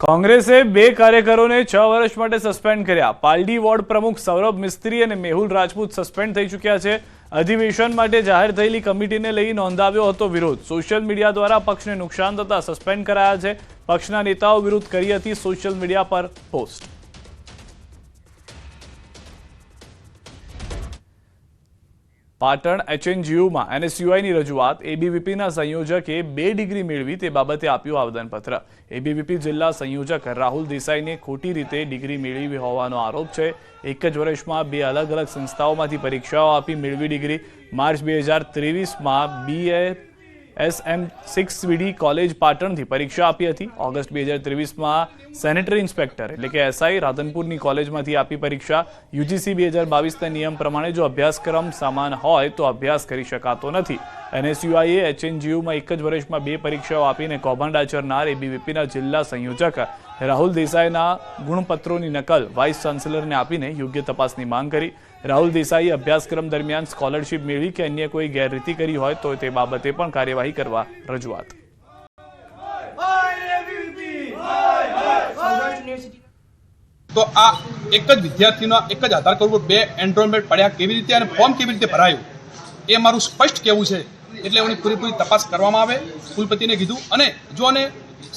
કોંગ્રેસે બે કાર્યકરોને 6 વર્ષ માટે સસ્પેન્ડ કર્યા। પાલડી વોર્ડ પ્રમુખ સૌરભ મિસ્ત્રી અને મેહુલ રાજપૂત સસ્પેન્ડ થઈ ચૂક્યા છે। અધિવેશન માટે જાહેર થયેલી કમિટીને લઈ નોંધાવ્યો હતો વિરોધ। સોશિયલ મીડિયા દ્વારા પક્ષને નુકસાન થતા સસ્પેન્ડ કરાયા છે। પક્ષના નેતાઓ વિરુદ્ધ કરી હતી સોશિયલ મીડિયા પર પોસ્ટ। પાટણ એચએનજીયુમાં એનએસયુઆઈની રજૂઆત। એબીવીપીના સંયોજકે 2 ડિગ્રી મેળવી તે બાબતે આપ્યું આવેદનપત્ર। એબીવીપી જિલ્લા સંયોજક રાહુલ દેસાઈને ખોટી રીતે ડિગ્રી મેળવી હોવાનો આરોપ છે। એક જ વર્ષમાં 2 અલગ અલગ સંસ્થાઓમાંથી પરીક્ષાઓ આપી મેળવી ડિગ્રી। માર્ચ 2023માં બીએ SM6VD કોલેજ પાટણથી પરીક્ષા આપી હતી। ઓગસ્ટ 2023માં સેનેટરી ઇન્સ્પેક્ટર એટલે કે એસઆઈ રાધનપુરની કોલેજમાંથી આપી પરીક્ષા। યુજીસી 2022ના નિયમ પ્રમાણે જો અભ્યાસક્રમ સમાન હોય તો અભ્યાસ કરી શકાતો નથી। એનએસયુઆઈએ એચએનજીયુમાં એક જ વર્ષમાં 2 પરીક્ષાઓ આપીને કૌભાંડ આચરનાર એબીવીપીના જિલ્લા સંયોજક રાહુલ દેસાઈના ગુણપત્રોની નકલ વાઇસ ચાન્સેલરને આપીને યોગ્ય તપાસની માંગ કરી। રાહુલ દેસાઈએ અભ્યાસક્રમ દરમિયાન સ્કોલરશિપ મેળવી કે અન્ય કોઈ ગેરરીતિ કરી હોય તો તે બાબતે પણ કાર્યવાહી કરવા રજૂઆત। તો આ એક જ વિદ્યાર્થીનો એક જ આધાર કાર્ડ પર 2 એનરોલમેન્ટ પડ્યા કેવી રીતે અને ફોર્મ કેવી રીતે ભરાયું એ મારું સ્પષ્ટ કહેવું છે। એટલે એની પૂરેપૂરી તપાસ કરવામાં આવે કુલપતિને કીધું। અને જો અને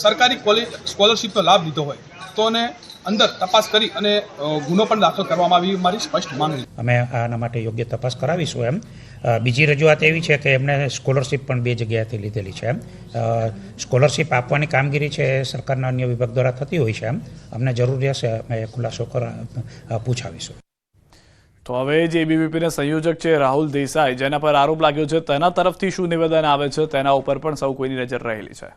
સરકારી કોલેજ સ્કોલરશિપનો લાભ લીધો હોય તો એને અંદર તપાસ કરી અને ગુનો પણ દાખલ કરવામાં આવી મારી સ્પષ્ટ માંગ છે। અમે આના માટે યોગ્ય તપાસ કરાવીશું। એમ બીજી રજૂઆત એવી છે કે એમને સ્કોલરશિપ પણ 2 જગ્યાએથી લીધેલી છે। એમ સ્કોલરશિપ આપવાની કામગીરી છે એ સરકારના અન્ય વિભાગ દ્વારા થતી હોય છે। એમ અમને જરૂર રહેશે અમે ખુલાસો પૂછાવીશું। તો હવે જે એબીવીપીના સંયોજક છે રાહુલ દેસાઈ જેના પર આરોપ લાગ્યો છે તેના તરફથી શું નિવેદન આવે છે તેના ઉપર પણ સૌ કોઈની નજર રહેલી છે।